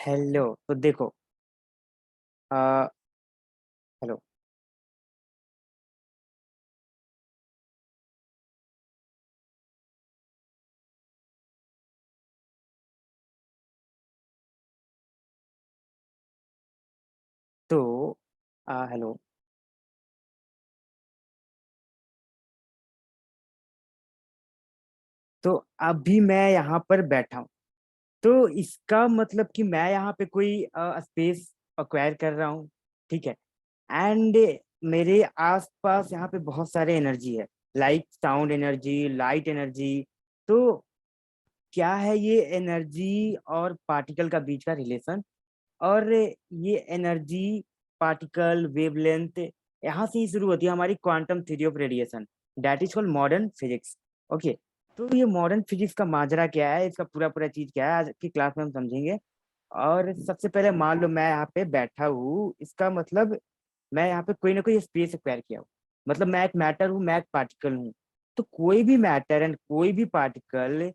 Hello. तो देखो। आ, hello. तो हेलो। तो अभी मैं यहाँ पर बैठा हूँ। तो इसका मतलब कि मैं यहाँ पे कोई स्पेस अक्वायर कर रहा हूँ। ठीक है। एंड मेरे आसपास यहाँ पे बहुत सारे एनर्जी है। Like sound energy, light energy. तो क्या है ये एनर्जी और पार्टिकल का बीच का रिलेशन? और ये एनर्जी, पार्टिकल, वेवलेंथ, यहाँ से ही शुरू होती है हमारी quantum theory of radiation. That is called modern physics. Okay. तो ये मॉडर्न फिजिक्स का माजरा क्या है, इसका पूरा पूरा चीज क्या है, आज की क्लास में हम समझेंगे। और सबसे पहले मान लो मैं यहाँ पे बैठा हूँ, इसका मतलब मैं यहाँ पे कोई ना कोई स्पेस एक्वायर किया हूँ। मतलब मैं एक मैटर हूँ, मैं एक पार्टिकल हूँ। तो कोई भी मैटर एंड कोई भी particle,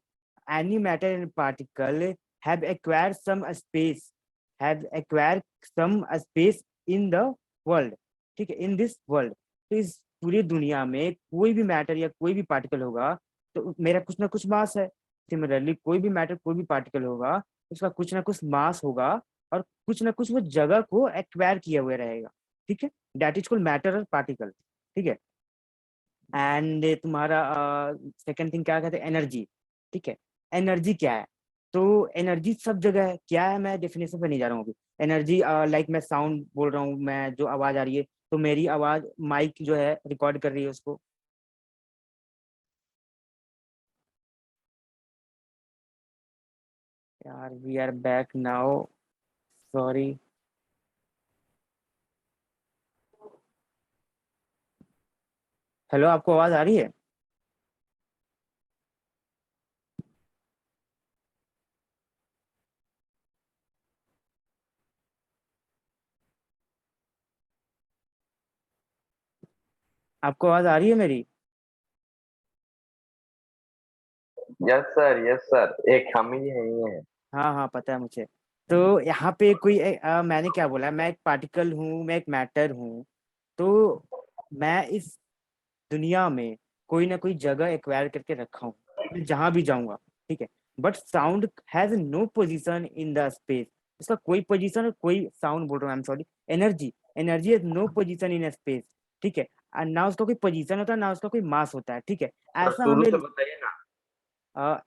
any matter and particle have acquire some space, have acquire some space in the world. ठीक है, इन दिस वर्ल्ड। तो इस पूरी दुनिया में कोई भी मैटर या कोई भी पार्टिकल होगा तो मेरा कुछ ना कुछ मास है। सिमिलरली कोई भी मैटर, कोई भी पार्टिकल होगा, उसका कुछ ना कुछ मास होगा और कुछ ना कुछ वो जगह को एक्वायर किए हुए रहेगा। ठीक है। दैट इज कॉल्ड मैटर और पार्टिकल। ठीक है। एंड तुम्हारा सेकंड थिंग क्या कहते हैं, एनर्जी। ठीक है। एनर्जी क्या है? तो एनर्जी सब जगह है। क्या है, मैं डेफिनेशन पे नहीं जा रहा हूँ अभी। एनर्जी लाइक मैं साउंड बोल रहा हूँ, मैं जो आवाज आ रही है, तो मेरी आवाज माइक जो है रिकॉर्ड कर रही है उसको। यार we are back now. Sorry. Hello, आपको आवाज आ रही है? आपको आवाज आ रही है मेरी? यस सर, यस सर, एक हम ही हैं। हाँ हाँ, पता है मुझे। तो यहाँ पे कोई मैंने क्या बोला, मैं एक पार्टिकल हूँ, मैं एक मैटर हूँ। तो मैं इस दुनिया में कोई ना कोई जगह एक्वायर करके रखा हूँ, मैं जहां भी जाऊंगा। ठीक है। But sound has no position in the space. इसका कोई पोजीशन और कोई साउंड बोल रहा हूँ, I am sorry. Energy, energy has no position in space. ठीक है। और ना उसका कोई पोजीशन होता है, ना उसका कोई मास होता है। ठीक है। सर ऐसा शुरू हमें से बताइए ना। अ,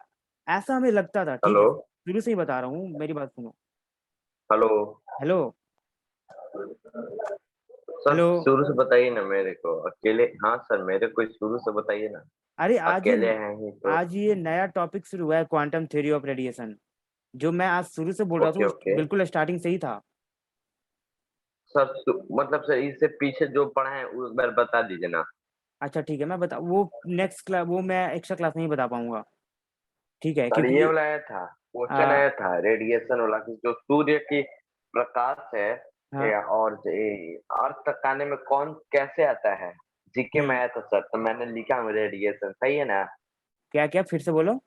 ऐसा हमें लगता था। ठीक हेलो। है, शुरू से ही बता रहा हूँ, मेरी बात सुनो। हेलो। हेलो। Sir hello. शुरू से बताइए ना मेरे को अकेले। हाँ सर, मेरे को शुरू से बताइए ना। अरे अकेले हैं ही तो। आज ये नया टॉपिक शुरू हुआ है, क्वांटम थ्योरी ऑफ रेडिएशन। जो मैं आज शुरू से बोल रहा था ओके वो ओके। बिल्कुल स्टार्टिंग से ही था। सर मतलब सर इससे पीछे जो पढ़ा है उस बार बता दीजिए ना। अच्छा ठीक है, मैं बता, वो नेक्स्ट क्लास, वो मैं एक्स्ट्रा क्लास नहीं बता पाऊंगा। ठीक है, सर ये क्योंकि वाला आया था, क्वेश्चन आ, आया था रेडिएशन वाला कि जो सूर्य की प्रकाश है हाँ। और अर्थ तक आने में कौन कैसे आता है। जीके में हम्म। आया था सर, तो मैंने लिखा रेडिएशन, सही है ना। क्या क्या, फिर से बोलो।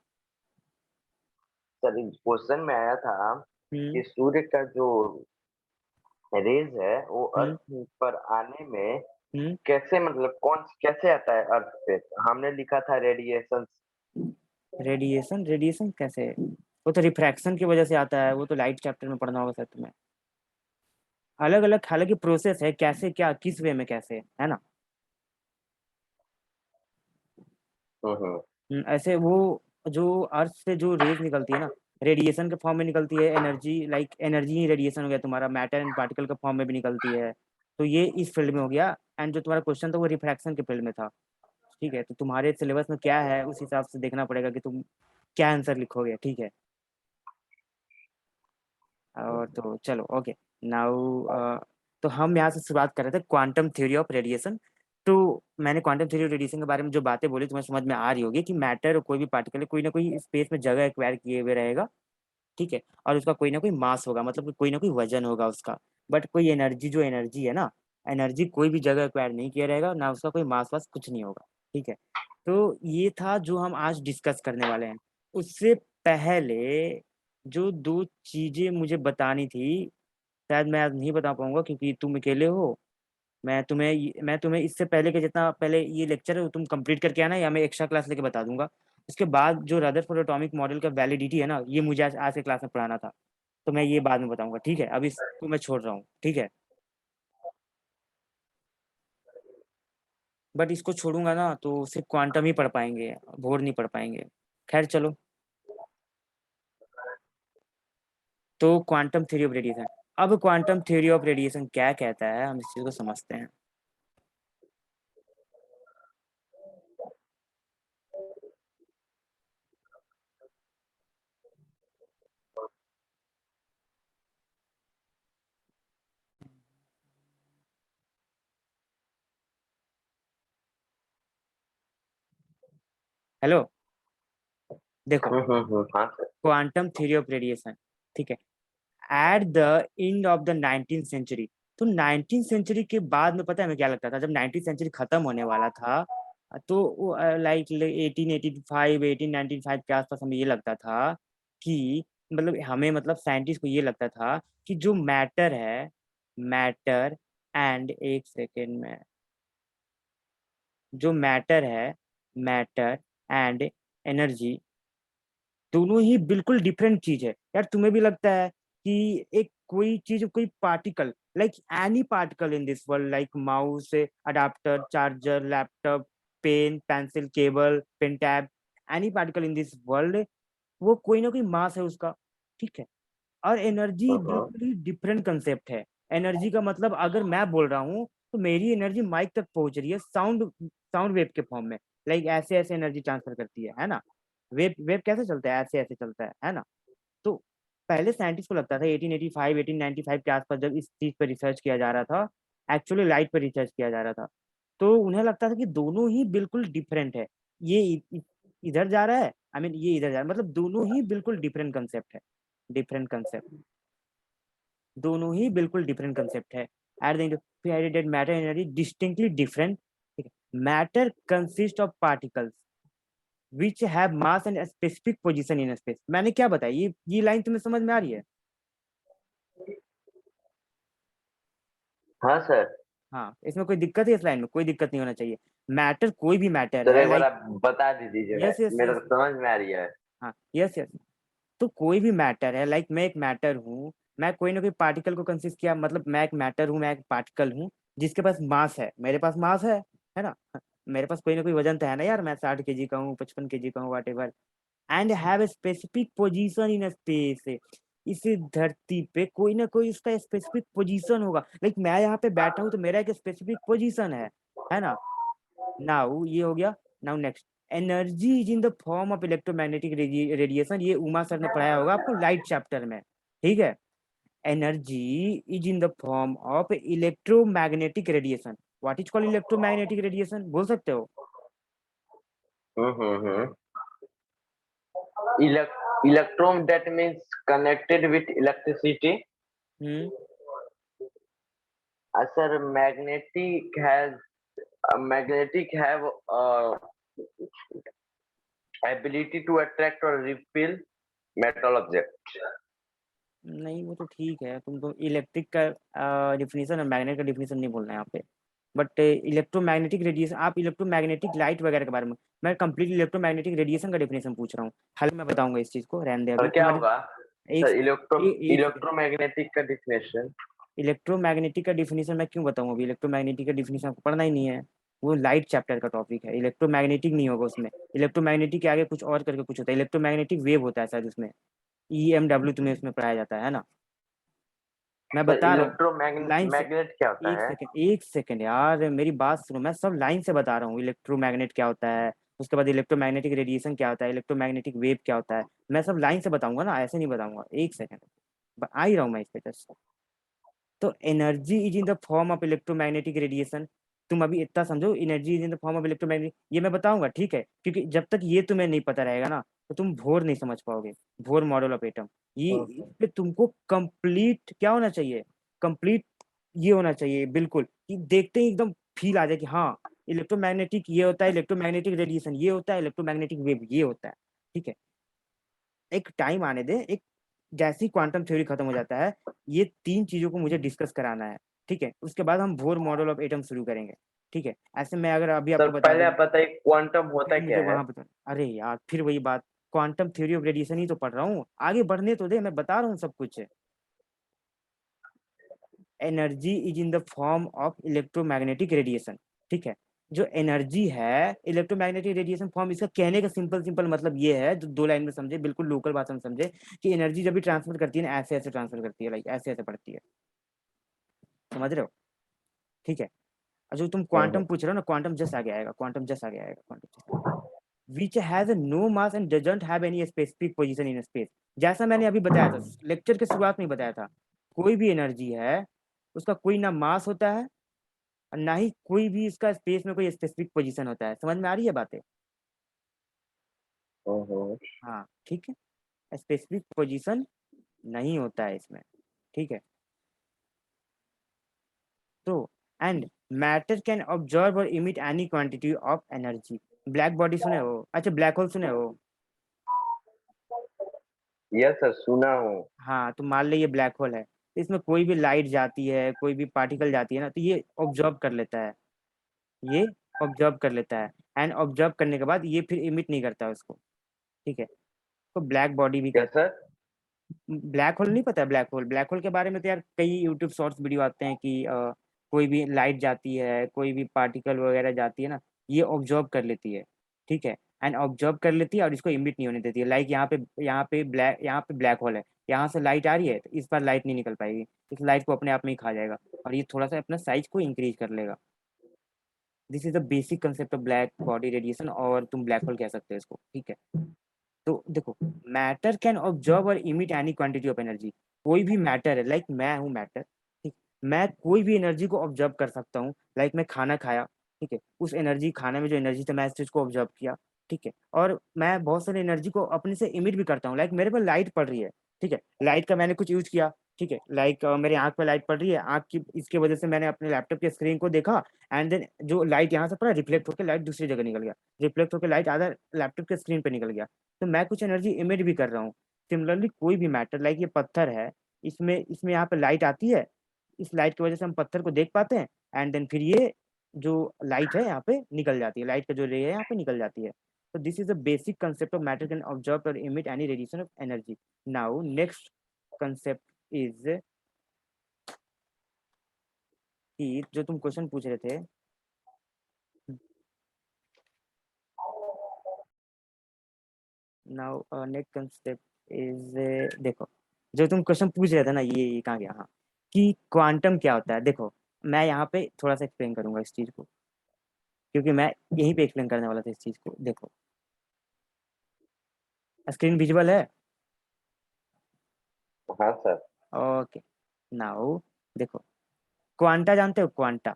सर क्वेश्चन में आया था हम्म। कि सूर्य का जो रेज है वो हम्म। अर्थ पर आने में हम्म। कैसे, मतलब कौन कैसे आता है अर्थ पे, तो हमने लिखा था रेडिएशन। रेडिएशन, रेडिएशन कैसे? वो तो रिफ्रैक्शन की वजह से आता है, वो तो लाइट चैप्टर में पढ़ना होगा सर तुम्हें। अलग अलग हालांकि प्रोसेस है, कैसे क्या किस वे में कैसे है ना। हम्म। ऐसे वो जो अर्थ से जो रेज निकलती है ना, रेडिएशन के फॉर्म में निकलती है। एनर्जी, लाइक एनर्जी ही रेडिएशन हो गया तुम्हारा, मैटर एंड पार्टिकल के फॉर्म में भी निकलती है। तो ये इस फील्ड में हो गया। एंड जो तुम्हारा क्वेश्चन था वो रिफ्रैक्शन के फील्ड में था। ठीक है, तो तुम्हारे सिलेबस में क्या है उस हिसाब से देखना पड़ेगा कि तुम क्या आंसर लिखोगे। ठीक है। और तो चलो, ओके। नाउ तो हम यहाँ से शुरुआत कर रहे थे क्वांटम थ्योरी ऑफ रेडिएशन। तो मैंने क्वांटम थ्योरी ऑफ रेडिएशन के बारे में जो बातें बोली तुम्हें समझ में आ रही होगी कि मैटर कोई भी पार्टिकल कोई ना कोई स्पेस में जगह एक्वायर किए हुए रहेगा। ठीक है। और उसका कोई ना कोई मास होगा, मतलब कि कोई ना कोई वजन होगा उसका। बट कोई एनर्जी, जो एनर्जी है ना, एनर्जी कोई भी जगह एक्वायर नहीं किया रहेगा, ना उसका कोई मास वास कुछ नहीं होगा। ठीक है। तो ये था जो हम आज डिस्कस करने वाले हैं। उससे पहले जो दो चीजें मुझे बतानी थी, शायद मैं आज नहीं बता पाऊंगा क्योंकि तुम अकेले हो। मैं तुम्हें इससे पहले के जितना पहले ये लेक्चर है वो तुम कंप्लीट करके आना, या मैं एक्स्ट्रा क्लास लेके बता दूंगा। उसके बाद जो रदरफोर्ड एटॉमिक मॉडल का वैलिडिटी है ना, ये मुझे आज के क्लास में पढ़ाना था। तो मैं ये बाद में बताऊंगा, ठीक है? अभी इसको मैं छोड़ रहा हूँ, ठीक है? बट इसको छोड़ूंगा ना तो सिर्फ क्वांटम ही पढ़ पाएंगे, बोर नहीं पढ़ पाएंगे। खैर चलो। तो क्वांटम थ्योरी ऑफ रेडिएशन। अब क्वांटम थ्योरी ऑफ रेडिएशन क्या कहता है, हम इस चीज को समझते हैं। हेलो, देखो। हाँ sir. Quantum theory of radiation, ठीक है। At the end of the 19th century. तो 19th सेंचुरी के बाद में पता है हमें क्या लगता था, जब 19th सेंचुरी खत्म होने वाला था, तो लाइक 1885 1895 के आसपास हमें ये लगता था कि, मतलब हमें, मतलब साइंटिस्ट को ये लगता था कि जो मैटर है, मैटर एंड, एक सेकेंड में, जो मैटर है, मैटर एंड एनर्जी दोनों ही बिल्कुल डिफरेंट चीज है। यार तुम्हें भी लगता है कि एक कोई चीज, कोई particle, like any particle in this world, like mouse, adapter, charger, laptop, pen, pencil, cable, pen tab, any particle in this world, वो कोई ना कोई मास है उसका, ठीक है? और एनर्जी हम्म। बिल्कुल ही डिफरेंट कंसेप्ट है। एनर्जी का मतलब, अगर मैं बोल रहा हूँ तो मेरी एनर्जी माइक तक पहुंच रही है, साउंड साउंड वेव के फॉर्म में। लाइक ऐसे ऐसे एनर्जी ट्रांसफर करती है ना? वेव वेव कैसे चलता है, ऐसे ऐसे चलता है ना? तो पहले साइंटिस्ट को लगता था 1885 1895 के आसपास, जब इस चीज पर रिसर्च किया जा रहा था, एक्चुअली लाइट पर रिसर्च किया जा रहा था, तो उन्हें लगता था कि दोनों ही बिल्कुल डिफरेंट है। ये इधर जा रहा है, आई मीन ये इधर जा रहा है, मतलब दोनों ही बिल्कुल डिफरेंट कंसेप्ट है। डिफरेंट कंसेप्ट, दोनों ही बिल्कुल डिफरेंट कंसेप्ट है। At the matter energy distinctly different. Matter consist of particles which have mass and specific position in space. मैंने क्या बताया, ये लाइन तुम्हें समझ में आ रही है? हाँ सर। हाँ, इसमें कोई दिक्कत है? इस लाइन में कोई दिक्कत नहीं होना चाहिए। मैटर, कोई भी मैटर सर है, एक बार लाइक, आप बता दीजिए, यस यस मेरे यस, को समझ में आ रही है। हाँ यस यस। तो कोई भी मैटर है, लाइक मैं एक मैटर हूँ, मैं कोई ना कोई पार्टिकल को कंसिस्ट किया, मतलब मैं एक मैटर हूँ, मैं एक पार्टिकल हूँ जिसके पास मास है, मेरे पास मास है ना? मेरे पास कोई ना कोई वजन तो है ना यार, मैं 60 kg का हूँ, 55 kg का हूँ, what ever. And have a specific position in space. इस धरती पे कोई ना कोई उसका स्पेसिफिक पोजीशन होगा। लाइक मैं यहाँ पे बैठा हूँ तो मेरा एक स्पेसिफिक पोजीशन है ना? नाउ ये हो गया। Now next, energy is in the form of electromagnetic radiation. ये उमा सर ने पढ़ाया होगा आपको लाइट चैप्टर में, ठीक है? Energy is in the form of electromagnetic radiation. What is called electromagnetic radiation, बोल सकते हो? हम्म। Electron, that means connected with electricity. Hmm. Sir, magnetic have ability to attract or repel metal object. नहीं वो तो ठीक है, तुम तो इलेक्ट्रिक का डिफिनीशन और मैग्नेट का डिफिनीशन नहीं बोलना है यहाँ पे। बट इलेक्ट्रोमैग्नेटिक रेडिएशन, आप इलेक्ट्रोमैग्नेटिक लाइट वगैरह के बारे में, मैं कंप्लीट इलेक्ट्रोमैग्नेटिक रेडिएशन का डिफिनेशन पूछ रहा हूँ। हाल मैं बताऊंगा इस चीज को, रहने दे और अभी क्या तुम्हारी। होगा? एक सर, सेकंड, एक सेकंड। इलेक्ट्रोमैग्नेटिक का डिफिनेशन। इलेक्ट्रोमैग्नेटिक का डिफिनेशन मैं क्यों बताऊँ? अभी इलेक्ट्रोमैग्नेटिक का डिफिनेशन आपको पढ़ना ही नहीं है। वो लाइट चैप्टर का टॉपिक है, इलेक्ट्रोमैग्नेटिक नहीं होगा उसमें। इलेक्ट्रोमैग्नेटिक के आगे कुछ और करके कुछ होता है, इलेक्ट्रोमैग्नेटिक वेव होता है शायद उसमें। EMW तुम्हें उसमें पढ़ाया जाता है ना? मैं सर, बता रहा हूँ लाइन से। इलेक्ट्रोमैग्नेट क्या होता है? एक सेकंड यार, मेरी बात सुनो, मैं सब लाइन से बता रहा हूँ। इलेक्ट्रोमैग्नेट क्या होता है, उसके बाद इलेक्ट्रोमैग्नेटिक रेडिएशन क्या होता है, इलेक्ट्रोमैग्नेटिक वेव क्या होता है, मैं सब लाइन से बताऊंगा ना, ऐसे नहीं बताऊंगा। एक सेकंड, आ ही रहा हूँ मैं इस पे जस्ट। तो energy is in the form of electromagnetic radiation. तुम अभी इतना समझो, energy is in the form of electromagnetic, ये मैं बताऊंगा, ठीक है? क्योंकि जब तक ये तुम्हें नहीं पता रहेगा ना, तो तुम भोर नहीं समझ पाओगे। भोर मॉडल ऑफ एटम, ये इस पे तुमको कंप्लीट क्या होना चाहिए, कंप्लीट ये होना चाहिए बिल्कुल, कि देखते ही एकदम फील आ जाए कि हाँ, इलेक्ट्रोमैग्नेटिक ये होता है, इलेक्ट्रोमैग्नेटिक रेडिएशन ये होता है, इलेक्ट्रोमैग्नेटिक वेव ये होता है, ठीक है? एक टाइम आने दे, एक जैसे ही क्वांटम थ्योरी खत्म हो जाता है, ये 3 चीजों को मुझे डिस्कस कराना है, ठीक है। उसके बाद हम बोर मॉडल ऑफ एटम शुरू करेंगे, ठीक है। ऐसे मैं अगर अभी सर आपको बता पहले दूं, आप बताइए क्वांटम होता फिर मुझे क्या है? वहां बता, अरे यार फिर वही बात, क्वांटम थ्योरी ऑफ रेडिएशन ही तो पढ़ रहा हूँ, आगे बढ़ने तो दे, मैं बता रहा हूँ सब कुछ। Energy is in the form of electromagnetic radiation, ठीक है। जो एनर्जी है, इलेक्ट्रोमैग्नेटिक रेडिएशन फॉर्म, इसका कहने का सिंपल सिंपल मतलब ये है, जो 2 लाइन में समझे, बिल्कुल लोकल भाषा में समझे, कि एनर्जी जब भी ट्रांसफर करती है ना, ऐसे ऐसे ट्रांसफर करती है, लाइक ऐसे ऐसे पड़ती है, समझ रहे हो, ठीक है। और जो तुम क्वांटम हम्म। पूछ रहे हो ना, क्वांटम जस्ट आगे आएगा, क्वांटम जस्ट आगे आएगा, quantum just which has no mass and doesn't have any specific position in space. जैसा मैंने अभी बताया था, लेक्चर के शुरुआत में ही बताया था, कोई भी एनर्जी है, उसका कोई ना मास होता है, और ना ही कोई भी इसका स्पेस में कोई स्पेसिफिक पोजीशन होता है। समझ में आ रही है बातें? हम्म। हाँ, ठीक है, स्पेसिफिक पोजीशन नहीं होता है इसमें, ठीक है। तो एंड मैटर कैन ऑब्जर्व और emit any quantity of energy. Black body सुने हो? अच्छा, ब्लैक होल सुने हो? यस सर, सुना हूँ। हाँ, तो मान लो ये ब्लैक होल है, तो इसमें कोई भी लाइट जाती है, कोई भी पार्टिकल जाती है ना, तो ये ऑब्जर्व कर लेता है, ये ऑब्जर्व कर लेता है, एंड ऑब्जर्व करने के बाद ये फिर इमिट नहीं करता है उसको, ठीक है। तो ब्लैक बॉडी भी क्या कहते सर? हैं। ब्लैक होल नहीं पता है? ब्लैक होल, ब्लैक होल के बारे में तो यार कई यूट्यूब शॉर्ट्स वीडियो आते हैं कि कोई भी लाइट जाती है, कोई भी पार्टिकल वगैरह जाती है ना, ये ऑब्जर्व कर लेती है, ठीक है, एंड ऑब्जर्व कर लेती है और इसको इमिट नहीं होने देती है। लाइक यहाँ पे ब्लैक होल है, यहाँ से लाइट आ रही है, तो इस बार लाइट नहीं निकल पाएगी, इस लाइट को अपने आप में ही खा जाएगा, और ये थोड़ा सा अपना साइज को इंक्रीज कर लेगा। This is the basic concept of black body radiation, और तुम ब्लैक होल कह सकते हो इसको, ठीक है। तो देखो, मैटर कैन ऑब्जर्व और emit any quantity of energy. कोई भी मैटर है, लाइक मैं हूँ मैटर, ठीक, मैं कोई भी एनर्जी को ऑब्जर्व कर सकता हूँ। लाइक मैं खाना खाया, ठीक है, उस एनर्जी, खाने में जो एनर्जी था, मैं इस चीज को ऑब्जर्व किया, ठीक है। और मैं बहुत सारी एनर्जी को अपने से इमिट भी करता हूँ। लाइक मेरे पर लाइट पड़ रही है, ठीक है, लाइट का मैंने कुछ यूज किया, ठीक है। लाइक मेरे आंख पे लाइट पड़ रही है, आंख की इसके वजह से मैंने अपने लैपटॉप के स्क्रीन को देखा, एंड देन जो लाइट यहाँ से पड़ा, रिफ्लेक्ट होकर लाइट दूसरी जगह निकल गया, रिफ्लेक्ट होकर लाइट आधा लैपटॉप के स्क्रीन पे निकल गया, तो मैं कुछ एनर्जी इमिट भी कर रहा हूँ। सिमिलरली कोई भी मैटर, लाइक ये पत्थर है, इसमें इसमें यहाँ पे लाइट आती है, इस लाइट की वजह से हम पत्थर को देख पाते हैं, एंड देन फिर ये जो लाइट है यहाँ पे निकल जाती है, लाइट का जो रे है यहाँ पे निकल जाती है। तो this is the basic concept of matter can observe और emit any radiation of energy. Now next concept is कि जो तुम क्वेश्चन पूछ रहे थे, नाउ नेक्स्ट कंसेप्ट इज, देखो, जो तुम क्वेश्चन पूछ रहे थे ना, ये कहाँ गया, हाँ, कि क्वांटम क्या होता है। देखो, मैं यहाँ पे थोड़ा सा एक्सप्लेन करूंगा इस चीज को, क्योंकि मैं यहीं पे एक्सप्लेन करने वाला था इस चीज को। देखो, स्क्रीन विजुअल है? हाँ सर। ओके, नाउ देखो, क्वांटा जानते हो? Quanta,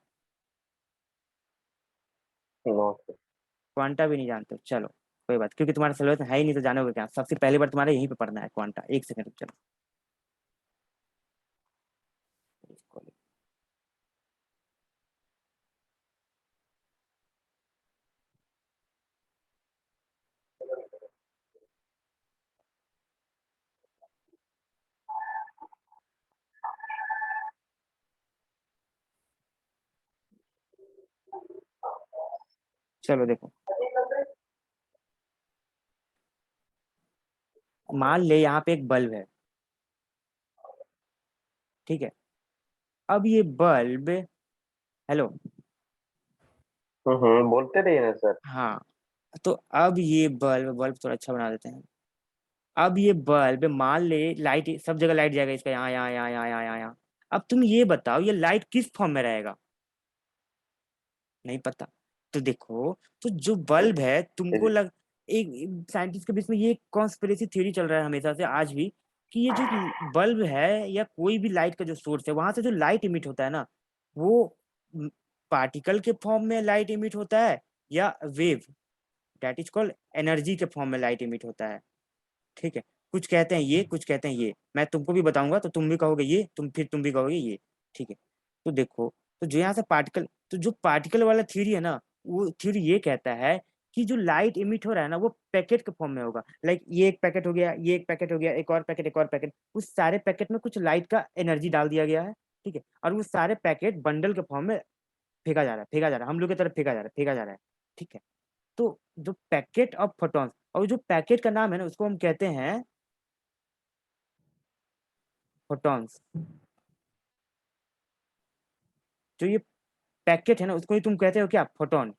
no sir. क्वांटा भी नहीं जानते हो? चलो कोई बात, क्योंकि तुम्हारा सिलेबस है ही नहीं, तो जानोगे क्या? सबसे पहली बार तुम्हारा यहीं पे पढ़ना है क्वांटा। एक सेकंड, चलो। चलो देखो, मान ले यहाँ पे एक बल्ब है, ठीक है। अब ये बल्ब, हेलो, बोलते रहिए ना सर। हाँ, तो अब ये बल्ब, बल्ब थोड़ा अच्छा बना देते हैं। अब ये बल्ब, मान ले लाइट, सब जगह लाइट जाएगा इसका, यहाँ यहाँ यहाँ यहाँ यहाँ यहाँ यहाँ। अब तुम ये बताओ, ये लाइट किस फॉर्म में रहेगा? नहीं पता? तो देखो, तो जो बल्ब है, तुमको लग, एक साइंटिस्ट के बीच में ये कॉन्स्पिरेसी थ्योरी चल रहा है हमेशा से, आज भी, कि ये जो बल्ब है या कोई भी लाइट का जो सोर्स है, वहां से जो लाइट इमिट होता है ना, वो पार्टिकल के फॉर्म में लाइट इमिट होता है, या wave, that is called energy के फॉर्म में लाइट इमिट होता है, ठीक है। कुछ कहते हैं ये, कुछ कहते हैं ये, मैं तुमको भी बताऊंगा, तो तुम भी कहोगे ये, तुम भी कहोगे ये, ठीक है। तो देखो, तो जो यहाँ से पार्टिकल, तो जो पार्टिकल वाला थ्योरी है ना, वो थ्योरी ये कहता है कि जो लाइट इमिट हो रहा है ना वो पैकेट के फॉर्म में होगा। लाइक ये एक पैकेट हो गया, ये एक पैकेट हो गया, एक और पैकेट, एक और पैकेट, उस सारे पैकेट में कुछ लाइट का एनर्जी डाल दिया गया है, ठीक है, और वो सारे पैकेट बंडल के फॉर्म में फेंका जा रहा है, फेंका जा रहा है, हम लोग की तरफ फेंका जा रहा है, फेंका जा रहा है, ठीक है। तो जो पैकेट ऑफ फोटॉन्स, और जो पैकेट का नाम है ना उसको हम कहते हैं फोटॉन्स। जो ये पैकेट है ना उसको ही तुम कहते हो क्या, फोटोन,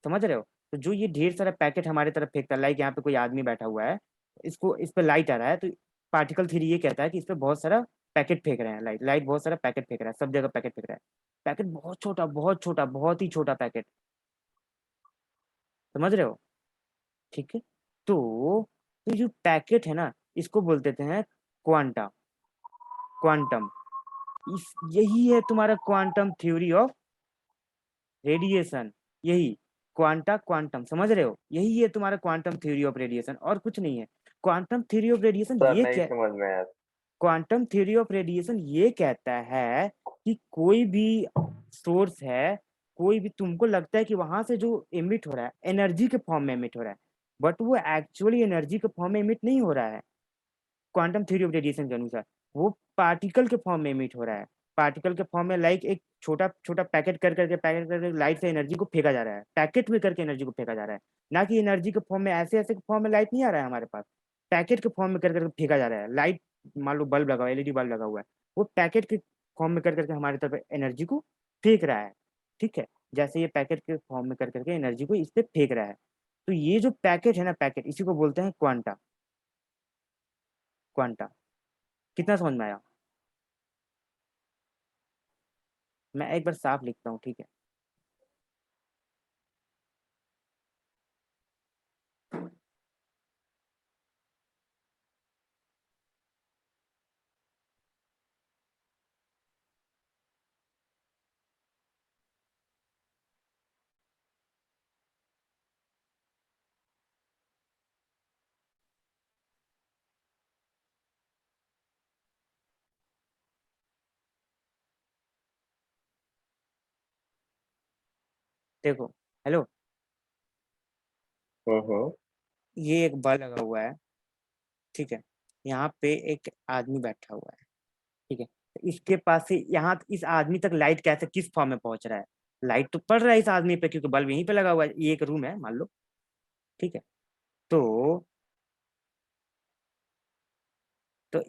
समझ रहे हो। तो जो ये ढेर सारा पैकेट हमारे तरफ फेंकता है, लाइक यहाँ पे कोई आदमी बैठा हुआ है, इसको इस पे लाइट आ रहा है, तो पार्टिकल थ्योरी ये कहता है कि इस पे बहुत सारा पैकेट फेंक रहे हैं, लाइट लाइट बहुत सारा पैकेट फेंक रहा है, सब जगह पैकेट फेंक रहा है, पैकेट बहुत छोटा, बहुत छोटा, बहुत ही छोटा पैकेट, समझ रहे हो, ठीक है। तो जो पैकेट है ना इसको बोल देते हैं क्वांटा, क्वांटम। इस यही है तुम्हारा क्वांटम थ्योरी ऑफ रेडिएशन, यही क्वांटा, क्वांटम, समझ रहे हो, यही है तुम्हारा क्वांटम थ्योरी ऑफ रेडिएशन, और कुछ नहीं है। Quantum theory of radiation sir ये नहीं क्या, समझ में आया। क्वांटम थ्योरी ऑफ रेडिएशन ये कहता है कि कोई भी सोर्स है, कोई भी तुमको लगता है कि वहां से जो इमिट हो रहा है एनर्जी के फॉर्म में इमिट हो रहा है, बट वो एक्चुअली एनर्जी के फॉर्म में इमिट नहीं हो रहा है। क्वांटम थ्योरी ऑफ रेडिएशन के अनुसार वो पार्टिकल के फॉर्म में इमिट हो रहा है, पार्टिकल के फॉर्म में, लाइक एक छोटा छोटा पैकेट कर करके, पैकेट करके लाइट से एनर्जी को फेंका जा रहा है, पैकेट में करके एनर्जी को फेंका जा रहा है, ना कि एनर्जी के फॉर्म में, ऐसे ऐसे फॉर्म में लाइट नहीं आ रहा है हमारे पास, पैकेट के फॉर्म में कर करके फेंका जा रहा है लाइट। मान लो बल्ब लगा हुआ है, एलईडी बल्ब लगा हुआ है, वो पैकेट के फॉर्म में कर करके हमारी तरफ एनर्जी को फेंक रहा है, ठीक है, जैसे ये पैकेट के फॉर्म में कर करके एनर्जी को इस पे फेंक रहा है। तो ये जो पैकेट है ना, पैकेट, इसी को बोलते हैं क्वांटा, क्वांटा। कितना समझ में आया। मैं एक बार साफ लिखता हूँ, ठीक है। देखो, हेलो, हम्म। ये एक बल्ब लगा हुआ है, ठीक है, यहाँ पे एक आदमी बैठा हुआ है, ठीक है, तो इसके पास से यहाँ इस आदमी तक लाइट कैसे, किस फॉर्म में पहुंच रहा है, लाइट तो पड़ रहा है इस आदमी पे क्योंकि बल्ब यहीं पे लगा हुआ है, ये एक रूम है मान लो, ठीक है। तो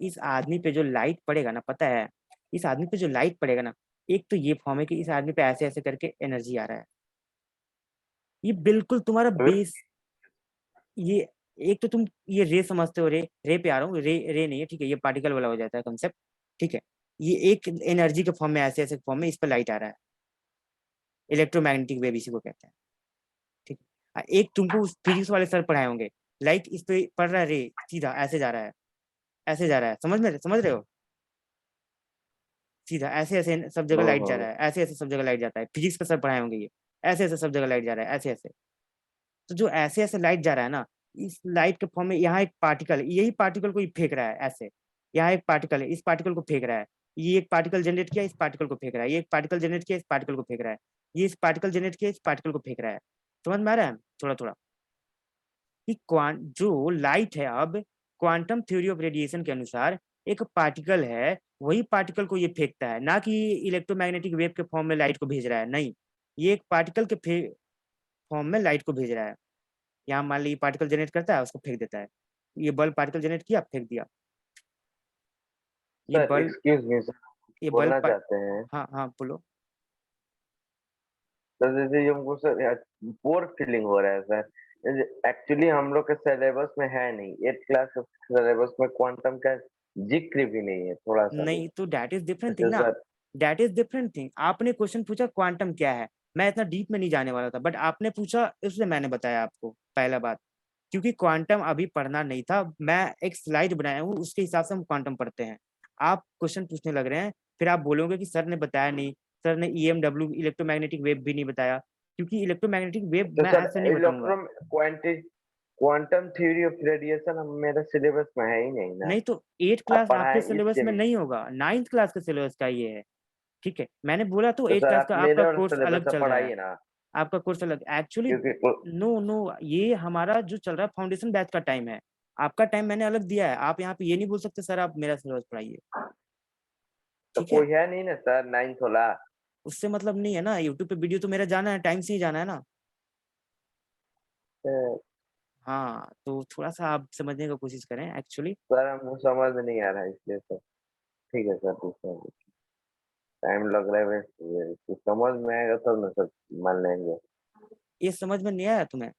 इस आदमी पे जो लाइट पड़ेगा ना, पता है, इस आदमी पे जो लाइट पड़ेगा ना, एक तो ये फॉर्म है कि इस आदमी पे ऐसे ऐसे करके एनर्जी आ रहा है, ये बिल्कुल तुम्हारा बेस, ये एक तो तुम ये रे समझते हो, रे रे पे आ रहा हूँ, रे रे नहीं है, ठीक है, ये पार्टिकल वाला हो जाता है कंसेप्ट, ठीक है। ये एक एनर्जी के फॉर्म में, ऐसे ऐसे फॉर्म में इस पर लाइट आ रहा है, इलेक्ट्रोमैग्नेटिक वेव इसी को कहते हैं, ठीक है। एक तुमको फिजिक्स वाले सर पढ़ाए होंगे, लाइट इस पे पड़ रहा है, रे सीधा ऐसे जा रहा है, ऐसे जा रहा है, समझ रहे हो, सीधा ऐसे ऐसे सब जगह लाइट जा रहा हम्म। है, ऐसे ऐसे सब जगह लाइट जाता है, फिजिक्स का सर पढ़ाए होंगे ये, ऐसे ऐसे सब जगह लाइट जा रहा है, ऐसे ऐसे। तो जो ऐसे ऐसे लाइट जा रहा है ना, इस लाइट के फॉर्म में यहाँ एक पार्टिकल, यही पार्टिकल को ही फेंक रहा है ऐसे, यहाँ एक पार्टिकल है, इस पार्टिकल को फेंक रहा है, ये एक पार्टिकल जनरेट किया, इस पार्टिकल को फेंक रहा है, ये एक पार्टिकल जनरेट किया, इस पार्टिकल को फेंक रहा है, ये इस पार्टिकल जनरेट किया, इस पार्टिकल को फेंक रहा है। समझ में आ रहा है थोड़ा थोड़ा कि क्वांट जो लाइट है, अब क्वांटम थ्योरी ऑफ रेडिएशन के अनुसार एक पार्टिकल है, वही पार्टिकल को ये फेंकता है, ना कि इलेक्ट्रोमैग्नेटिक वेव के फॉर्म में लाइट को भेज रहा है, नहीं, ये एक पार्टिकल के फॉर्म में लाइट को भेज रहा है। यहाँ मान लीजिए पार्टिकल जनरेट करता है, उसको फेंक देता है, ये बल्ब पार्टिकल जनरेट किया, फेंक दिया, ये sir bulb, excuse me sir, ये बोलना बल्ब, चाहते हैं। हाँ हाँ बोलो। सर जैसे ये हमको सर बोर फीलिंग हो रहा है सर, एक्चुअली हम लोग के सिलेबस में है नहीं, 8th क्लास के सिलेबस में क्वांटम का जिक्र भी नहीं है थोड़ा सा भी। नहीं तो दैट इज डिफरेंट थिंग अच्छा ना, sir. That is different thing. आपने क्वेश्चन पूछा क्वांटम क्या है, मैं इतना डीप में नहीं जाने वाला था, बट आपने पूछा इसलिए मैंने बताया आपको, पहला बात, क्योंकि क्वांटम अभी पढ़ना नहीं था, मैं एक स्लाइड बनाया हूँ उसके हिसाब से हम क्वांटम पढ़ते हैं। आप क्वेश्चन पूछने लग रहे हैं, फिर आप बोलोगे कि सर ने बताया नहीं, सर ने ईएमडब्ल्यू इलेक्ट्रोमैग्नेटिक वेव भी नहीं बताया, क्योंकि इलेक्ट्रोमैग्नेटिक वेव तो मैं सर ऐसे नहीं बताऊंगा। इलेक्ट्रो क्वांटि क्वांटम थ्योरी ऑफ रेडिएशन हम मेरे सिलेबस में है ही नहीं ना। नहीं तो एट आप क्लास आपके पढ़ाएं सिलेबस इसके में लिए। नहीं होगा, नाइन्थ क्लास के सिलेबस का ये है, ठीक है, मैंने बोला तो तो एट सर क्लास आप का मेरे आपका और कोर्स सिलेबस अलग से चल रहा है, पढ़ाइए ना। आपका कोर्स अलग एक्चुअली। क्योंकि नो, ये हमारा जो चल रहा है फाउंडेशन बैच का टाइम है, आपका टाइम मैंने अलग दिया है। आप यहाँ पे ये नहीं बोल सकते सर आप मेरा सिलेबस पढ़ाइए, तो ठीक है। कोई है नहीं ना सर 9th वाला। उससे मतलब नहीं है ना, यूट्यूब पे वीडियो तो मेरा जाना है, टाइम से ही जाना है ना। हाँ, तो थोड़ा सा आप समझने का कोशिश करें एक्चुअली। सर हमको समझ में नहीं आ रहा है इसलिए सर। ठीक है सर, दूसरा टाइम लग रहा है वैसे, कुछ समझ में आएगा तब ना सर मान लेंगे। ये समझ में नहीं आया तुम्हें?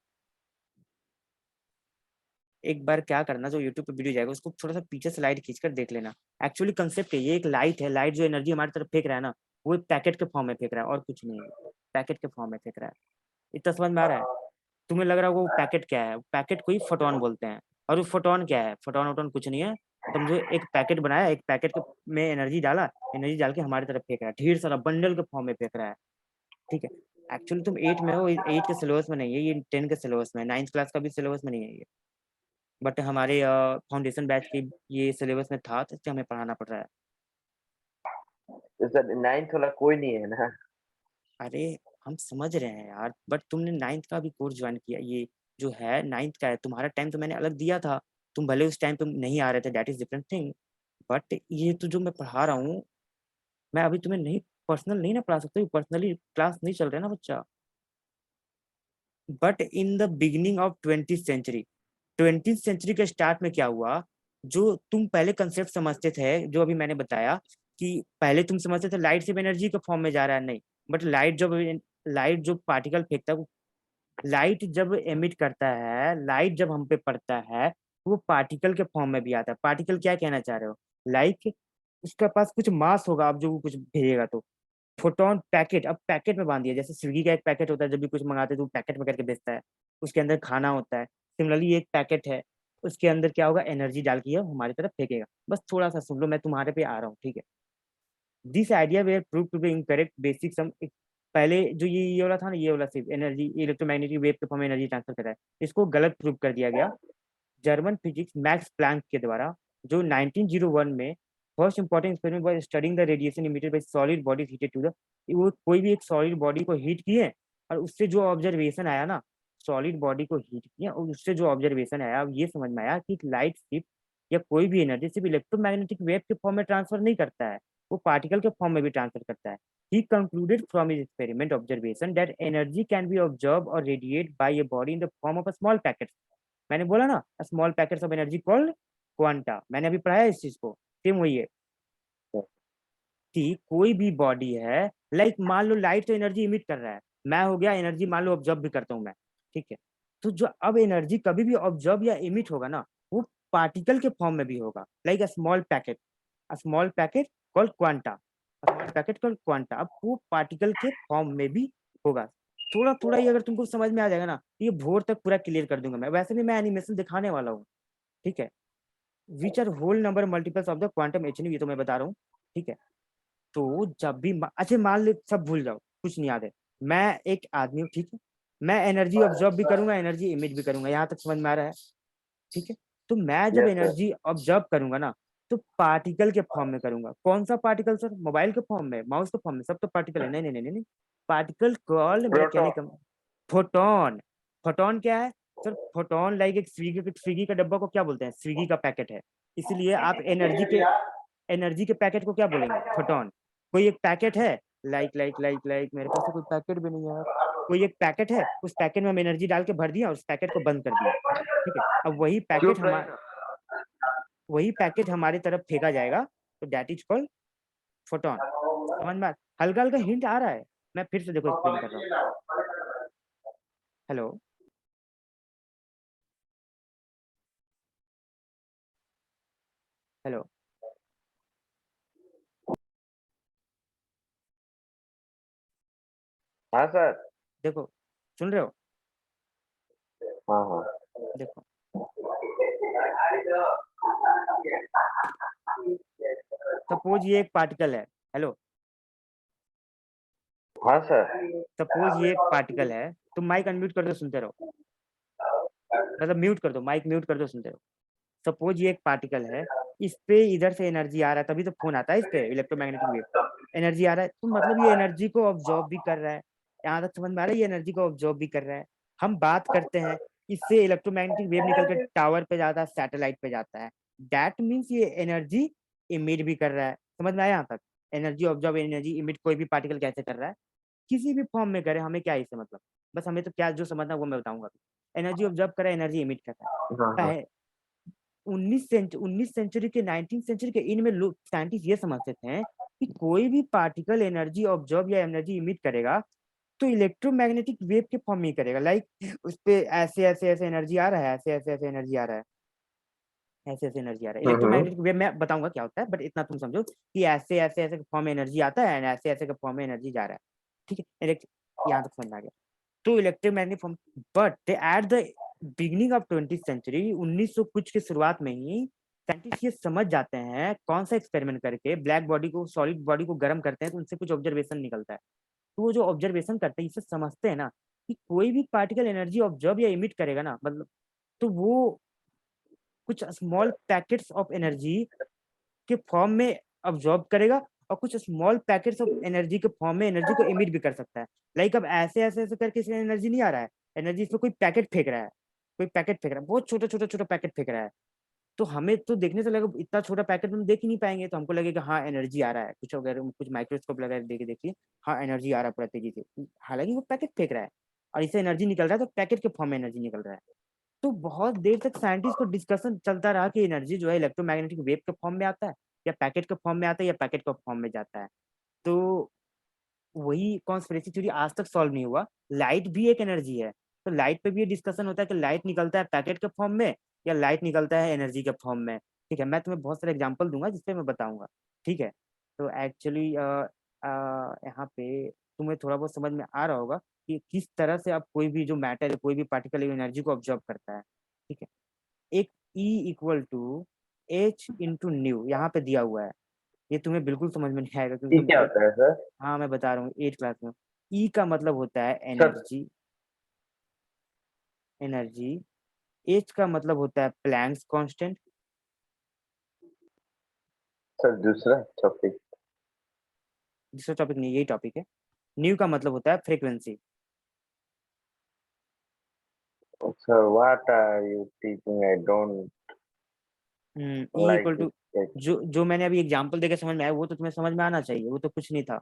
एक बार क्या करना, जो यूट्यूब पे वीडियो जाएगा उसको थोड़ा सा पीछे स्लाइड खींचकर देख लेना। एक्चुअली कंसेप्ट है, ये एक लाइट है, लाइट जो एनर्जी हमारी तरफ फेंक रहा है ना, वो एक पैकेट के फॉर्म में फेंक रहा है और कुछ नहीं है, पैकेट के फॉर्म में फेंक रहा है। इतना समझ में आ रहा है? तुम्हें लग रहा है वो पैकेट क्या है, पैकेट को ही फोटोन बोलते हैं। और वो फोटोन क्या है, फोटोन वोटोन कुछ नहीं है। समझो एक पैकेट बनाया, एक पैकेट के में एनर्जी डाला, एनर्जी डाल के हमारी तरफ फेंक रहा है, ढेर सारा बंडल के फॉर्म में फेंक रहा है, ठीक है। एक्चुअली तुम 8 में हो, 8 के सिलेबस में नहीं है ये, 10 के सिलेबस में, 9th क्लास का भी सिलेबस में नहीं है ये। बट हमारे फाउंडेशन बैच के ये सिलेबस में था, तो इसलिए हमें पढ़ाना पड़ रहा है। तो सर 9th वाला कोई नहीं है ना? अरे हम समझ रहे हैं यार, बट तुमने 9th का भी कोर्स ज्वाइन किया, ये जो है 9th का है। तुम्हारा टाइम तो मैंने अलग दिया था, तुम भले उस टाइम पे नहीं आ रहे थे, that is different thing. But ये तो जो मैं पढ़ा रहा हूँ, मैं अभी तुम्हें नहीं, पर्सनल नहीं ना पढ़ा सकता, पर्सनली क्लास नहीं चल रहा है ना बच्चा। But in the beginning of 20th century, 20th century के स्टार्ट में क्या हुआ, जो तुम पहले कंसेप्ट समझते थे, जो अभी मैंने बताया कि पहले तुम समझते थे लाइट सिर्फ एनर्जी के फॉर्म में जा रहा है, नहीं। बट लाइट जो पार्टिकल फेंकता है, लाइट जब एमिट करता है, लाइट जब हम पे पड़ता है, वो पार्टिकल के फॉर्म में भी आता है। पार्टिकल क्या कहना चाह रहे हो, लाइक उसके पास कुछ मास होगा, अब जो वो कुछ भेजेगा तो फोटोन पैकेट, अब पैकेट में बांध दिया। जैसे स्विगी का एक पैकेट होता है, जब भी कुछ मंगाते हैं तो पैकेट में करके बेचता है, उसके अंदर खाना होता है। सिमिलरली एक पैकेट है, उसके अंदर क्या होगा, एनर्जी डाल के हमारी तरफ फेंकेगा। बस थोड़ा सा सुन लो, मैं तुम्हारे पे आ रहा हूँ, ठीक है। This idea were prove to be incorrect basic some. पहले जो ये वाला था ना, ये वाला सिर्फ एनर्जी, इलेक्ट्रोमैग्नेटिक वेव के फॉर्म में एनर्जी ट्रांसफर कर रहा है, इसको गलत प्रूव कर दिया गया जर्मन फिजिक्स मैक्स प्लैंक के द्वारा, जो 1901 में first important experiment was studying the radiation emitted by solid bodies heated to the, वो कोई भी एक सॉलिड बॉडी को हीट किए और उससे जो ऑब्जर्वेशन आया ना, सॉलिड बॉडी को हीट किया और उससे जो ऑब्जर्वेशन आया, अब ये समझ में आया कि लाइट सिर्फ या कोई भी एनर्जी सिर्फ इलेक्ट्रोमैग्नेटिक वेव के फॉर्म में ट्रांसफर नहीं करता है, वो पार्टिकल के फॉर्म में भी ट्रांसफर करता है। He concluded from his experiment observation that energy can be observed or radiated by a body in the form of a small packet। मैंने बोला ना, small packets of energy called quanta, मैंने अभी पढ़ाया इस चीज को, सेम वही है कि कोई भी बॉडी है, लाइक मान लो लाइट तो एनर्जी इमिट कर रहा है, मैं हो गया एनर्जी मान लो ऑब्जर्व भी करता हूँ मैं, ठीक है। तो जो अब एनर्जी कभी भी ऑब्जर्व या इमिट होगा ना, वो पार्टिकल के फॉर्म में भी होगा, like a small packet called quanta, small packet called quanta. अब वो पार्टिकल के फॉर्म में भी होगा। थोड़ा थोड़ा ही अगर तुमको समझ में आ जाएगा ना, ये भोर तक पूरा क्लियर कर दूंगा मैं, वैसे भी मैं एनिमेशन दिखाने वाला हूँ, ठीक है। Which are whole number multiples of the quantum H, ये तो मैं बता रहा हूँ, ठीक है। तो जब भी अच्छा मान लो सब भूल जाओ, कुछ नहीं याद है, मैं एक आदमी हूँ, ठीक है। मैं एनर्जी ऑब्जर्व भी करूंगा, एनर्जी इमिट भी करूंगा, यहाँ तक समझ में आ रहा है, ठीक है। तो मैं जब यस सर। एनर्जी ऑब्जर्व करूंगा ना, तो पार्टिकल के फॉर्म में करूंगा। कौन सा पार्टिकल सर, मोबाइल के फॉर्म में, माउस के फॉर्म में, सब तो पार्टिकल है, नहीं नहीं नहीं नहीं, पार्टिकल कॉल्ड, मेरा कहने प्रोटॉन। का फोटोन। फोटोन क्या है सर, फोटोन लाइक एक स्विगी का डब्बा को क्या बोलते हैं, स्विगी का पैकेट है। इसलिए आप एनर्जी के पैकेट को क्या बोलेंगे, फोटोन। कोई एक पैकेट है, लाइक मेरे पास तो कोई पैकेट भी नहीं है यार। कोई एक पैकेट है, उस पैकेट में हम एनर्जी डाल के भर दिया और उस पैकेट को बंद कर दिया, ठीक है। अब चुप रही ना। वही पैकेट हमारी तरफ फेंका जाएगा, तो दैट इज कॉल्ड फोटोन। समझ में हल्का हल्का हिंट आ रहा है, मैं फिर से देखो एक्सप्लेन कर रहा हूँ। हेलो, हेलो, हाँ सर। देखो, सुन रहे हो, हाँ हाँ। देखो। सपोज ये एक पार्टिकल है, हेलो, हाँ सर। सपोज ये एक पार्टिकल है, तुम माइक अनम्यूट कर दो, सुनते रहो, मतलब म्यूट कर दो, माइक म्यूट कर दो, सुनते रहो। सपोज ये एक पार्टिकल है, इस पे इधर से एनर्जी आ रहा है, तभी तो फोन आता है, इस पे इलेक्ट्रोमैग्नेटिक वेव एनर्जी आ रहा है, तो मतलब ये एनर्जी को ऑब्जॉर्ब भी कर रहा है, यहाँ तक समझ में आ रहा है, ये एनर्जी को ऑब्जॉर्ब भी कर रहा है। हम बात करते हैं, इससे इलेक्ट्रोमैग्नेटिक वेव निकल कर टावर पे जाता है, सैटेलाइट पे जाता है। दैट मीन्स ये एनर्जी इमिट भी कर रहा है। समझ में आया यहाँ तक? एनर्जी ऑब्जॉर्ब, एनर्जी इमिट कोई भी पार्टिकल कैसे कर रहा है, किसी भी फॉर्म में करे, हमें क्या इससे मतलब। बस हमें तो क्या जो समझना है वो मैं बताऊंगा। एनर्जी ऑब्जॉर्ब कर रहा है, एनर्जी इमिट कर हाँ हाँ। रहा है। 19 सेंचुरी के 19 सेंचुरी के इनमें लोग साइंटिस्ट ये समझते थे कि कोई भी पार्टिकल एनर्जी ऑब्जॉर्ब या एनर्जी इमिट करेगा तो इलेक्ट्रोमैग्नेटिक वेव के फॉर्म में ही करेगा। लाइक उस पे ऐसे ऐसे ऐसे एनर्जी आ रहा है, ऐसे ऐसे ऐसे एनर्जी आ रहा है, ऐसे ऐसे एनर्जी आ रहा है। हम्म। इलेक्ट्रोमैग्नेटिक वेव मैं बताऊंगा क्या होता है, बट इतना तुम समझो कि ऐसे ऐसे ऐसे फॉर्म में एनर्जी आता है, ऐसे ऐसे फॉर्म में एनर्जी जा रहा है। ठीक है, यहाँ तक समझ में आ गया। तो electromagnetic form, but at the beginning of 20th century, 1900 कुछ की शुरुआत में ही साइंटिस्ट ये समझ जाते हैं, कौन सा एक्सपेरिमेंट करके ब्लैक बॉडी को, सॉलिड बॉडी को गर्म करते हैं तो उनसे कुछ ऑब्जर्वेशन निकलता है। तो वो जो ऑब्जर्वेशन करते हैं, इससे समझते हैं ना कि कोई भी पार्टिकल एनर्जी ऑब्जर्व या इमिट करेगा ना, मतलब तो वो कुछ स्मॉल पैकेट्स ऑफ एनर्जी के फॉर्म में अब्जॉर्ब करेगा, और कुछ स्मॉल पैकेट्स ऑफ एनर्जी के फॉर्म में एनर्जी को इमिट भी कर सकता है। लाइक अब ऐसे ऐसे ऐसे करके इसमें एनर्जी नहीं आ रहा है, एनर्जी इसमें कोई पैकेट फेंक रहा है, कोई पैकेट फेंक रहा है, बहुत छोटा छोटा छोटा पैकेट फेंक रहा है। तो हमें तो देखने से लगा इतना छोटा पैकेट हम देख ही नहीं पाएंगे, तो हमको लगेगा हाँ एनर्जी आ रहा है कुछ, अगर कुछ माइक्रोस्कोप लगा देखे देखिए, हाँ एनर्जी आ रहा है पूरा तेजी से, हालांकि वो पैकेट फेंक रहा है और इससे एनर्जी निकल रहा है, तो पैकेट के फॉर्म में एनर्जी निकल रहा है। तो बहुत देर तक साइंटिस्ट को डिस्कशन चलता रहा कि एनर्जी जो है इलेक्ट्रोमैग्नेटिक वेव के फॉर्म में आता है, या पैकेट के फॉर्म में आता है, या पैकेट के फॉर्म में जाता है। तो वही कॉन्स्पिरेसी थ्योरी आज तक सॉल्व नहीं हुआ। लाइट भी एक एनर्जी है, तो लाइट पे भी ये डिस्कशन होता है कि लाइट निकलता है पैकेट के फॉर्म में या लाइट निकलता है एनर्जी के फॉर्म में। ठीक है, मैं तुम्हें बहुत सारे एग्जांपल दूंगा जिसपे मैं बताऊंगा। ठीक है, तो एक्चुअली यहाँ पे तुम्हें थोड़ा बहुत समझ में आ रहा होगा कि किस तरह से अब कोई भी जो मैटर है, कोई भी पार्टिकल एनर्जी को ऑब्जर्व करता है। ठीक है, एक E equal to H into nu यहाँ पे दिया हुआ है। ये तुम्हें बिल्कुल समझ में नहीं आएगा क्योंकि ये तुम क्या होता है सर? हाँ मैं बता रहा हूँ 8 क्लास में। ई का मतलब होता है सर एनर्जी, एनर्जी। एच का मतलब होता है प्लैंक्स कांस्टेंट। सर दूसरा टॉपिक। दूसरा टॉपिक नहीं, यही टॉपिक है। न्यू का मतलब होता है frequency. Sir what are you teaching? I don't E like equal to, it. जो मैंने अभी एग्जांपल देकर समझ में आया वो तो तुम्हें समझ में आना चाहिए, वो तो कुछ नहीं था।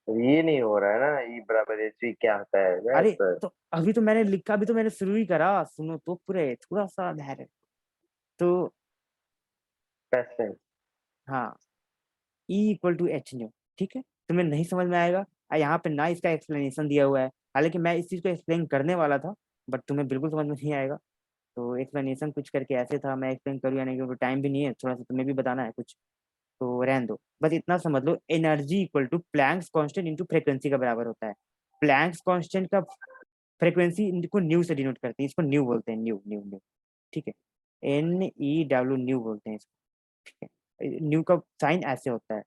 ये नहीं हो रहा है ना, ई बराबर एच वी क्या होता है अरे सर? तो अभी तो मैंने लिखा, अभी तो मैंने शुरू ही करा, सुनो तो पूरे, थोड़ा सा धैर्य। तो पैसे। हाँ, E equal to H nu. ठीक है, तुम्हें नहीं समझ में आएगा, यहाँ पे ना इसका एक्सप्लेनेशन दिया हुआ है, हालांकि मैं इस चीज को एक्सप्लेन करने वाला था, बट तुम्हें बिल्कुल समझ में नहीं आएगा। तो एक्सप्लेनेशन कुछ करके ऐसे था, मैं एक्सप्लेन करूँ या नहीं, क्योंकि टाइम भी नहीं है, थोड़ा सा तुम्हें भी बताना है कुछ, तो रहने दो। बस इतना समझ लो, energy equal to Planck's constant into frequency का बराबर होता है। प्लैंक्स कांस्टेंट का फ्रीक्वेंसी इनको न्यू से डिनोट करते हैं, इसको न्यू बोलते हैं, न्यू न्यू न्यू। ठीक है, NEW न्यू बोलते हैं इसको। ठीक है, न्यू का साइन ऐसे होता है।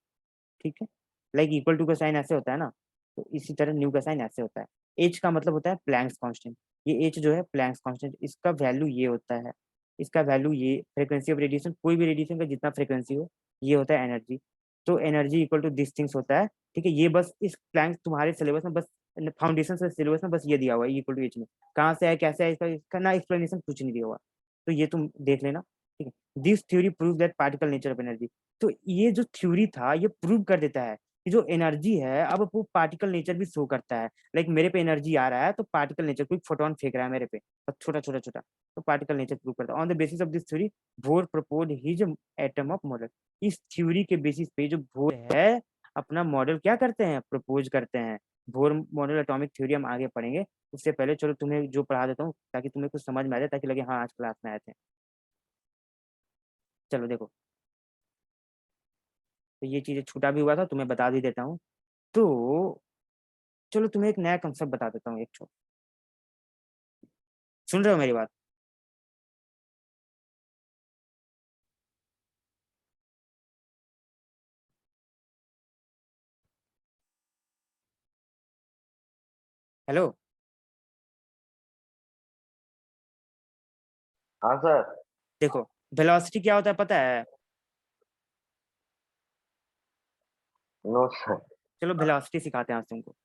ठीक है, लाइक इक्वल टू का साइन ऐसे होता है ना, तो इसी तरह न्यू का साइन ऐसे होता है। एच का मतलब होता है प्लैंक्स कांस्टेंट। ये एच जो है प्लैंक्स कांस्टेंट, इसका वैल्यू ये होता है, इसका वैल्यू ये, फ्रीक्वेंसी ऑफ रेडिएशन, कोई भी रेडिएशन का जितना फ्रीक्वेंसी हो, ये होता है एनर्जी। तो energy equal to this things होता है। ठीक है, ये बस इस प्लैंक्स तुम्हारे सिलेबस में बस, फाउंडेशन से सिलेबस में बस ये दिया हुआ है इक्वल टू एच में, कहाँ से है कैसे है इसका ना एक्सप्लेनेशन कुछ नहीं दिया हुआ। तो ये तुम देख लेना। ठीक है, this theory prove that particle nature of energy. तो ये जो थ्योरी था ये प्रूव कर देता है कि जो एनर्जी है अब वो पार्टिकल नेचर भी शो करता है। लाइक मेरे पे एनर्जी आ रहा है तो पार्टिकल नेचर, कोई फोटोन फेंक रहा है मेरे पे, और छोटा छोटा छोटा, तो पार्टिकल नेचर प्रूव करता है। On the basis of this theory bore propose his atom of model. इस थ्योरी के बेसिस पे जो बोर है अपना मॉडल क्या करते हैं, प्रपोज करते हैं। बोर मॉडल एटॉमिक थ्योरी हम आगे पढ़ेंगे, उससे पहले चलो तुम्हें जो पढ़ा देता हूँ ताकि तुम्हें कुछ समझ में आ जाए, ताकि लगे हाँ आज क्लास में आए थे। चलो देखो, तो ये चीजें छूटा भी हुआ था, तुम्हें बता भी देता हूँ। तो चलो तुम्हें एक नया कंसेप्ट बता देता हूँ, एक छोटा, सुन रहे हो मेरी बात? हेलो। हाँ सर। देखो, वेलोसिटी क्या होता है पता है? No sir. चलो वेलोसिटी सिखाते हैं आज तुमको।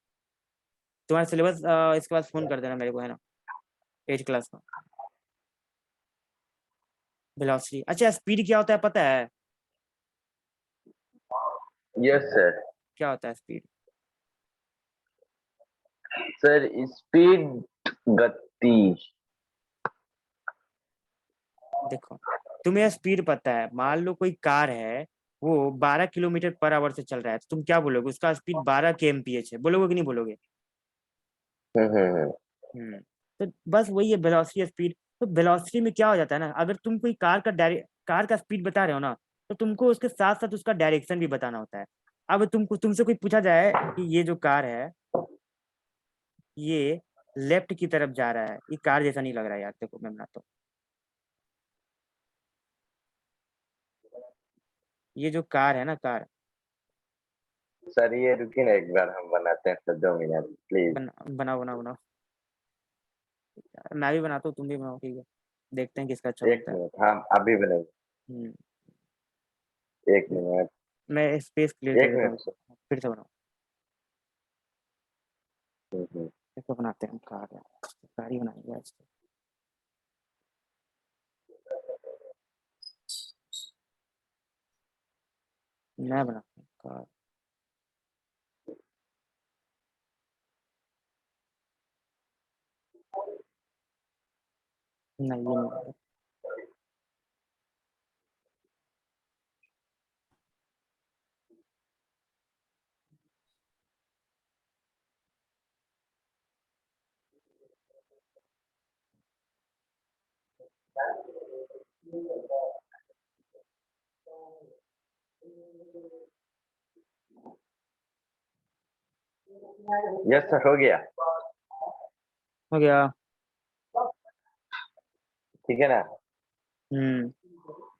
तुम्हारा सिलेबस इसके बाद फोन कर देना मेरे को, है ना, 8th क्लास का। वेलोसिटी, अच्छा स्पीड क्या होता है पता है? Yes sir. क्या होता है स्पीड? सर स्पीड गति। देखो, तुम्हें स्पीड पता है, मान लो कोई कार है, वो 12 किलोमीटर पर आवर से चल रहा है, तो तुम क्या बोलोगे? उसका स्पीड 12 kmph है, बोलोगे कि नहीं बोलोगे? हम्म। हम्म। तो बस वही है वेलोसिटी स्पीड। तो वेलोसिटी में क्या हो जाता है ना, अगर तुम कोई कार का स्पीड बता रहे हो ना, तो तुमको उसके साथ साथ उसका डायरेक्शन भी बताना होता है। अब तुमसे कोई पूछा जाए कि ये जो कार है, ये लेफ्ट की तरफ जा रहा है, ये कार जैसा नहीं लग रहा है यार, देखो मैं बनाता हूँ। ये जो कार है ना, कार, सर ये रुकिए ना, एक बार हम बनाते हैं सर, 2 मिनट प्लीज। बनाओ बनाओ बनाओ। मैं भी बनाता हूँ, तुम भी बनाओ, ठीक है, देखते हैं किसका अच्छा एक बनता है। मिनट, हाँ अभी बनाइए। हम्म। 1 मिनट। मैं स्पेस क्लियर कर एक देता मिनट हूँ, सर। फिर से बनाओ। हम्म। इसको बनाते हैं, कार है, कार ही बनाएंगे आज तो। मैं बनाता हूँ कार। नहीं ये नहीं बना। यस सर, हो गया। हो गया। ठीक है ना। हम्म।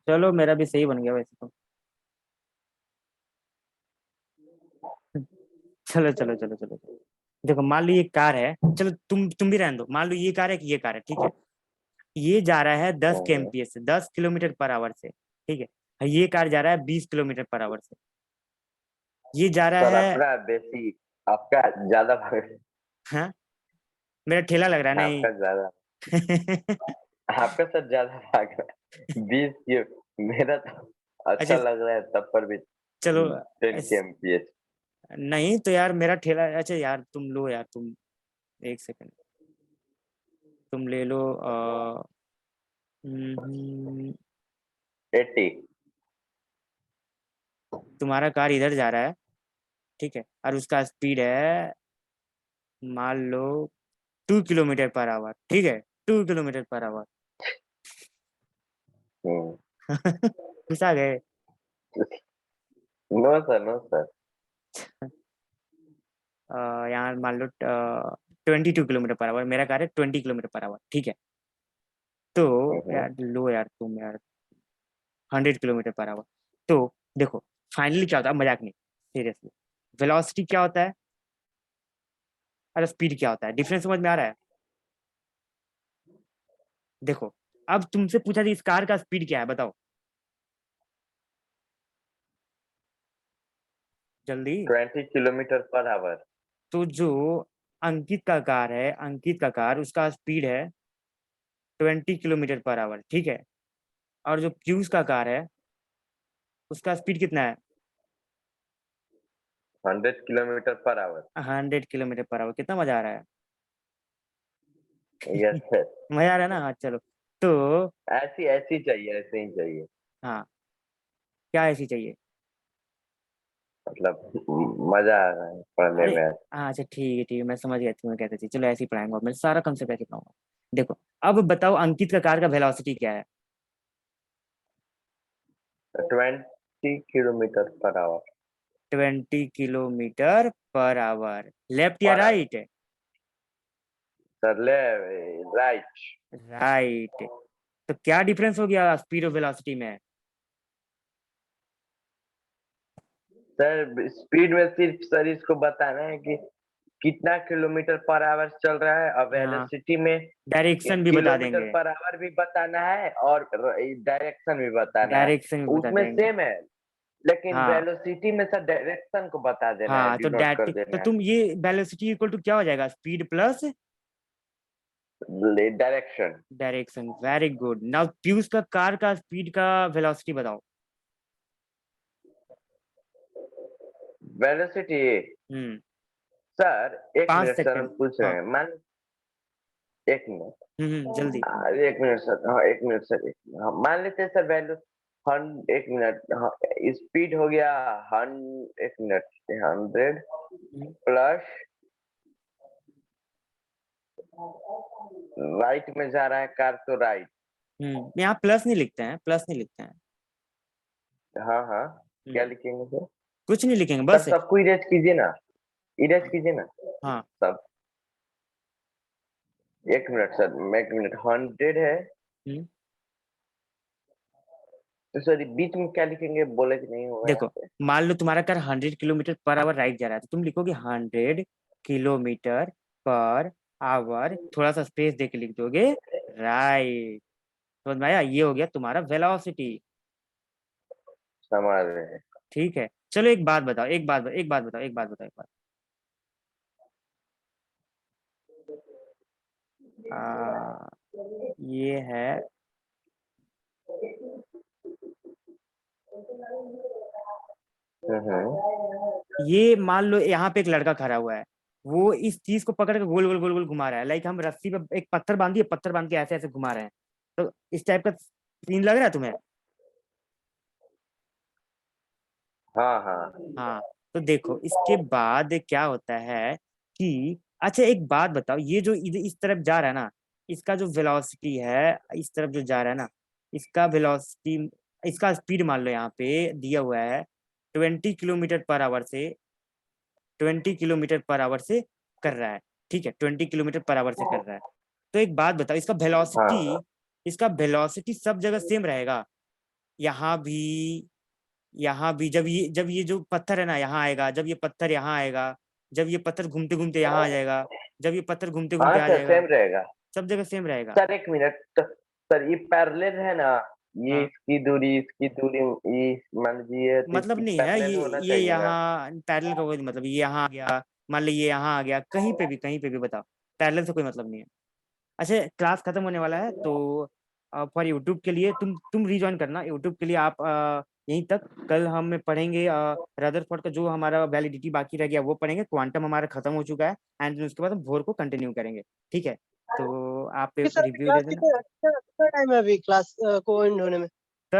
चलो मेरा भी सही बन गया वैसे तो। चलो चलो चलो चलो चलो। देखो मान लो ये कार है, चलो तुम भी रहने दो, मान लो ये कार है कि ये कार है, ठीक है, ये जा रहा है 10 kmph से, 10 किलोमीटर पर आवर से, ठीक है, ये कार जा रहा है 20 किलोमीटर पर आवर से। ये जा रहा सर है, अपना बेसी, आपका ज्यादा भाग। हाँ, मेरा ठेला लग रहा है नहीं। आपका ज्यादा, आपका सर ज्यादा भाग रहा है। 20 ये मेरा तो अच्छा अच्छा लग रहा है तब पर भी। चलो 10 kmph। नहीं तो यार मेरा ठेला, अच्छा यार तुम लो यार, तुम एक सेकंड, तुम ले लो 80। तुम्हारा कार इधर जा रहा है, ठीक है, और उसका स्पीड है मान लो 2 किलोमीटर पर आवर, ठीक है, 2 किलोमीटर पर आवर। हम्म। घुसा गए। No sir, no sir. यहाँ मान लो 22 किलोमीटर पर आवर, मेरा कार है 20 किलोमीटर पर आवर, ठीक है। तो हम्म। यार लो यार तुम यार, 100 किलोमीटर पर आवर। तो देखो, फाइनली क्या होता है, मजाक नहीं, सीरियसली, वेलोसिटी क्या होता है और स्पीड क्या होता है, डिफरेंस समझ में आ रहा है? देखो, अब तुमसे पूछा कि इस कार का स्पीड क्या है, बताओ जल्दी। 20 km/h। तो जो अंकित का कार है, अंकित का कार, उसका स्पीड है 20 किलोमीटर पर आवर, ठीक है, और जो पीयूष का कार है, उसका स्पीड कितना है? 100 km/h। 100 kilometre per our. कितना मजा आ रहा है? Yes sir. मजा आ रहा है ना? हाँ चलो। तो ऐसी ऐसी चाहिए, ऐसे ही चाहिए। हाँ, क्या ऐसी चाहिए? मतलब मजा आ रहा है पढ़ने अरे में। हाँ, अच्छा ठीक है, मैं समझ गया तुम्हें कहते थे, चलो ऐसे ही पढ़ाएंगे, और मैं सारा कंसेप्ट ऐसे पढ़ाऊंगा। देखो, अब बताओ अंकित का कार का वेलोसिटी क्या है? 20 km/h। 20 kilometre per our, left या पर आवर। राइट? सर ले, राइट। राइट। तो क्या डिफरेंस हो गया स्पीड और वेलोसिटी में? सर स्पीड में सिर्फ सर इसको बताना है कि कितना km/h चल रहा है, और हाँ, वेलोसिटी में डायरेक्शन भी बता किलोमीटर देंगे। पर आवर भी बताना है, और डायरेक्शन भी बताना है। डायरेक्शन भी बता उसमें देंगे। सेम है। लेकिन हाँ वेलोसिटी में सर डायरेक्शन को बता देना है, हाँ, तो डिनोट कर तो देना है तुम ये वेलोसिटी इक्वल टू क्या हो जाएगा, speed plus direction. Direction. Very good. Now Piyush का कार का स्पीड का वेलोसिटी बताओ। वेलोसिटी हम्म। सर, एक 5 मिनट सर, हम सेकंड। पूछ रहे हाँ। हैं। मान, एक मिनट, जल्दी। एक मिनट सर, हाँ एक मिनट सर, एक मिनट, हाँ, मान लेते हैं सर वैल्यू हन, एक मिनट, हाँ, स्पीड हो गया हन, एक मिनट, 100 हम्म प्लस, राइट में जा रहा है कार तो राइट। यहाँ प्लस नहीं लिखते हैं, प्लस नहीं लिखते हैं। हाँ हाँ, क्या हम्म, लिखेंगे सर? कुछ नहीं लिखेंगे सर बस। सबको इरेज कीजिए ना, इरेज कीजिए ना हाँ। सब। एक मिनट सर, एक मिनट, 100 है हम्म, तो सर बीच में क्या लिखेंगे, बोले कि नहीं होगा यहाँ देखो, पे? मान लो तुम्हारा car 100 kilometre per our right जा रहा है, तो तुम लिखोगे 100 किलोमीटर पर आवर, थोड़ा सा स्पेस दे के लिख दोगे राइट। समझ में आया? ये हो गया तुम्हारा वेलोसिटी। समझ रहे हैं। ठीक है, चलो एक बात बताओ, एक बात बताओ, एक बात बताओ, एक बात। आ, ये है, ये मान लो यहाँ पे एक लड़का खड़ा हुआ है, वो इस चीज को पकड़ के गोल गोल गोल गोल घुमा रहा है, लाइक हम रस्सी पे एक पत्थर बांधिए, पत्थर बांध के ऐसे ऐसे घुमा रहे हैं। तो इस टाइप का सीन लग रहा है तुम्हें? हाँ हाँ हाँ। तो देखो इसके बाद क्या होता है कि, अच्छा एक बात बताओ, ये जो इस तरफ जा रहा है ना, इसका जो वेलोसिटी है, इस तरफ जो जा रहा है ना, इसका वेलोसिटी, इसका स्पीड मान लो यहाँ पे दिया हुआ है 20 किलोमीटर पर आवर से, 20 किलोमीटर पर आवर से कर रहा है। ठीक है, 20 किलोमीटर पर आवर से कर रहा है। तो एक बात बताओ, इसका वेलोसिटी, हाँ इसका वेलोसिटी सब जगह सेम रहेगा? यहाँ भी, यहाँ भी, जब ये जो पत्थर है ना यहाँ आएगा, जब ये पत्थर यहाँ आएगा, जब ये पत्थर घूमते घूमते यहाँ आ जाएगा, जब ये पत्थर घूमते घूमते हाँ आ सर, जाएगा, सेम रहेगा सब जगह सेम रहेगा। सर। एक मिनट सर, ये पैरेलल है ना, ये हाँ, इसकी दूरी, ये मान लीजिए तो मतलब इसकी नहीं है पैरेलल ये होना ये चाहिए ना। यहाँ पैरेलल का कोई मतलब, ये यहाँ आ गया, मान लो ये यहाँ आ गया, कहीं पे भी बताओ, पैरेलल से कोई मतलब नहीं है। अच्छा क्लास खत्म होने वाला है, तो फॉर यूट्यूब के लिए तुम रिज्वाइन करना यूट्यूब के लिए, आप यहीं तक। कल हम पढ़ेंगे रदरफोर्ड का जो हमारा वैलिडिटी बाकी रह गया वो पढ़ेंगे, क्वांटम हमारा खत्म हो चुका है, एंड उसके बाद हम भोर को कंटिन्यू करेंगे। ठीक है, तो आप कि सर रिव्यू क्लास दे देना। कितना कितना टाइम है अभी क्लास को एंड होने में?